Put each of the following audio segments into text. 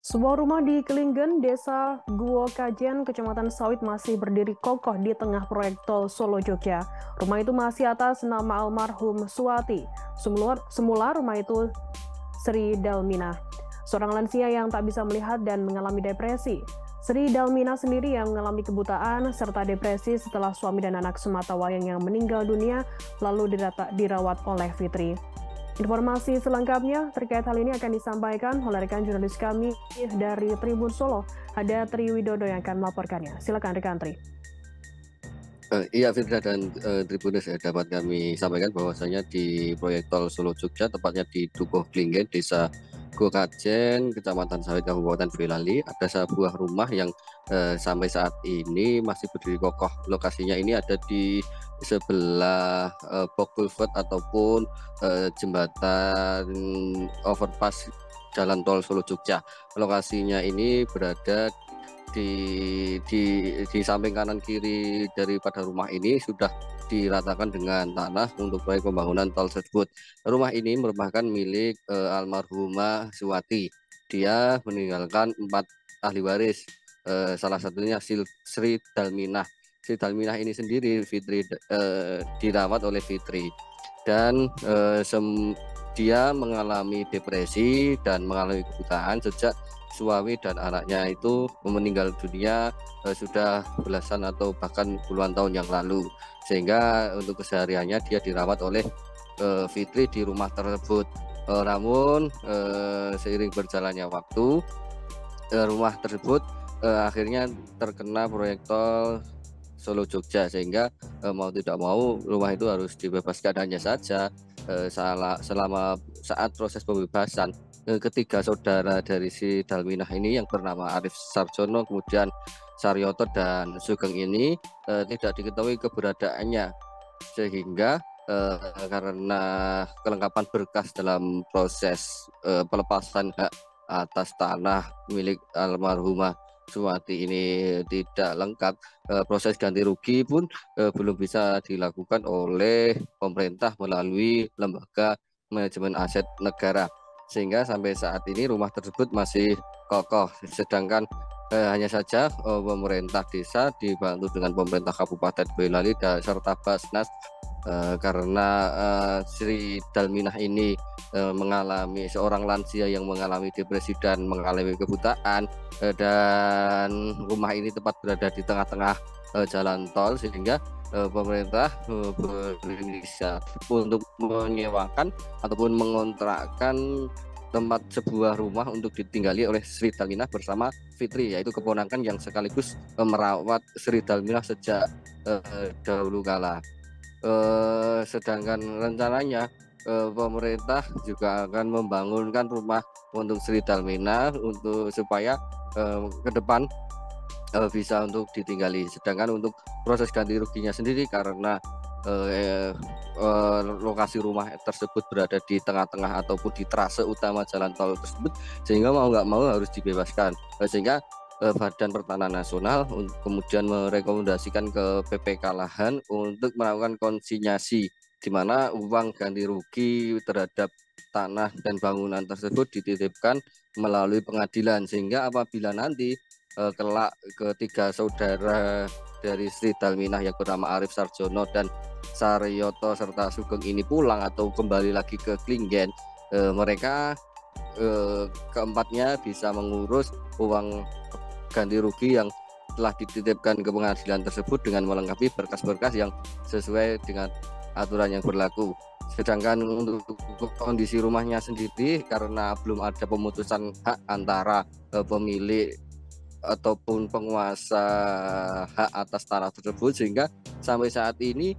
Sebuah rumah di Kelinggen, Desa Guo Kajen, Kecamatan Sawit masih berdiri kokoh di tengah proyek tol Solo Jogja. Rumah itu masih atas nama almarhum Suwati. Semula rumah itu Sri Dalmina, seorang lansia yang tak bisa melihat dan mengalami depresi. Sri Dalmina sendiri yang mengalami kebutaan serta depresi setelah suami dan anak sematawayang yang meninggal dunia lalu dirawat oleh Fitri. Informasi selengkapnya terkait hal ini akan disampaikan oleh rekan jurnalis kami dari Tribun Solo. Ada Tri Widodo yang akan melaporkannya. Silakan rekan Tri. Iya, Firda dan Tribuners, dapat kami sampaikan bahwasanya di proyek tol Solo Jogja, tepatnya di Dukuh Klingen, Desa Gokajen, Kecamatan Sawit, Kabupaten Boyolali, ada sebuah rumah yang sampai saat ini masih berdiri kokoh. Lokasinya ini ada di sebelah Bok Boulevard ataupun jembatan overpass Jalan Tol Solo Jogja. Lokasinya ini berada di samping kanan kiri daripada rumah ini sudah diratakan dengan tanah untuk proyek pembangunan tol tersebut. Rumah ini merupakan milik almarhumah Suwati. Dia meninggalkan 4 ahli waris, salah satunya Sri Dalminah. Sri Dalminah ini sendiri Fitri, dirawat oleh Fitri, dan dia mengalami depresi dan mengalami kebutaan sejak suami dan anaknya itu meninggal dunia sudah belasan atau bahkan puluhan tahun yang lalu, sehingga untuk kesehariannya dia dirawat oleh Fitri di rumah tersebut. Namun seiring berjalannya waktu, rumah tersebut akhirnya terkena proyek tol Solo Jogja, sehingga mau tidak mau rumah itu harus dibebaskan. Hanya saja selama saat proses pembebasan, ketiga saudara dari si Dalminah ini yang bernama Arif Sarjono, kemudian Saryoto dan Sugeng ini tidak diketahui keberadaannya, sehingga karena kelengkapan berkas dalam proses pelepasan hak atas tanah milik almarhumah Suwati ini tidak lengkap, proses ganti rugi pun belum bisa dilakukan oleh pemerintah melalui lembaga manajemen aset negara, sehingga sampai saat ini rumah tersebut masih kokoh. Sedangkan hanya saja pemerintah desa dibantu dengan pemerintah Kabupaten Boyolali serta Basnas, karena Sri Dalminah ini mengalami seorang lansia yang mengalami depresi dan mengalami kebutaan, dan rumah ini tepat berada di tengah-tengah jalan tol, sehingga pemerintah berinisiatif untuk menyewakan ataupun mengontrakkan tempat sebuah rumah untuk ditinggali oleh Sri Dalminah bersama Fitri, yaitu keponakan yang sekaligus merawat Sri Dalminah sejak dahulu kala. Sedangkan rencananya pemerintah juga akan membangunkan rumah untuk Sri Dalminah untuk supaya ke depan bisa untuk ditinggali. Sedangkan untuk proses ganti ruginya sendiri, karena lokasi rumah tersebut berada di tengah-tengah ataupun di trase utama jalan tol tersebut, sehingga mau nggak mau harus dibebaskan, sehingga Badan Pertanahan Nasional kemudian merekomendasikan ke PPK Lahan untuk melakukan konsinyasi, di mana uang ganti rugi terhadap tanah dan bangunan tersebut dititipkan melalui pengadilan, sehingga apabila nanti kelak ketiga saudara dari Sri Dalminah yang bernama Arif Sarjono dan Saryoto serta Sugeng ini pulang atau kembali lagi ke Klingen, mereka keempatnya bisa mengurus uang ganti rugi yang telah dititipkan ke pengadilan tersebut dengan melengkapi berkas-berkas yang sesuai dengan aturan yang berlaku. Sedangkan untuk kondisi rumahnya sendiri, karena belum ada pemutusan hak antara pemilik ataupun penguasa hak atas tanah tersebut, sehingga sampai saat ini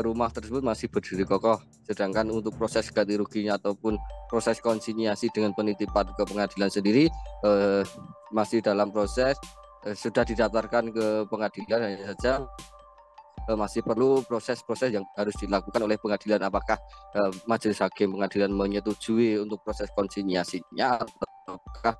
rumah tersebut masih berdiri kokoh. Sedangkan untuk proses ganti ruginya ataupun proses konsinyasi dengan penitipan ke pengadilan sendiri masih dalam proses, sudah didaftarkan ke pengadilan, hanya saja masih perlu proses-proses yang harus dilakukan oleh pengadilan, apakah majelis hakim pengadilan menyetujui untuk proses konsinyasinya ataukah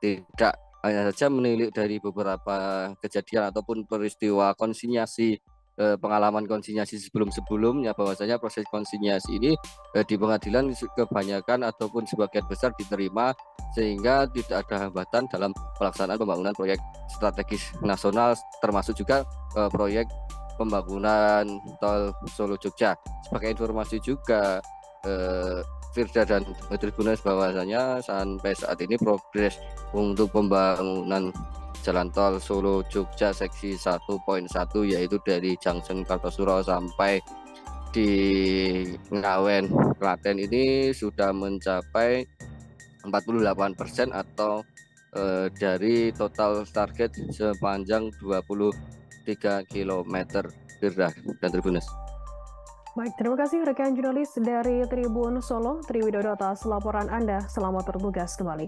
tidak. Hanya saja menilik dari beberapa kejadian ataupun peristiwa konsinyasi pengalaman konsinyasi sebelum-sebelumnya bahwasanya proses konsinyasi ini di pengadilan kebanyakan ataupun sebagian besar diterima, sehingga tidak ada hambatan dalam pelaksanaan pembangunan proyek strategis nasional, termasuk juga proyek pembangunan tol Solo Jogja. Sebagai informasi juga, Firda dan Tribuners, bahwasanya sampai saat ini progres untuk pembangunan jalan tol Solo Jogja seksi 1.1, yaitu dari Junction Kartosuro sampai di Ngawen, Klaten, ini sudah mencapai 48% atau dari total target sepanjang 23 km. Firda dan Tribuners. Baik, terima kasih rekan jurnalis dari Tribun Solo, Triwidodo, atas laporan Anda. Selamat bertugas kembali.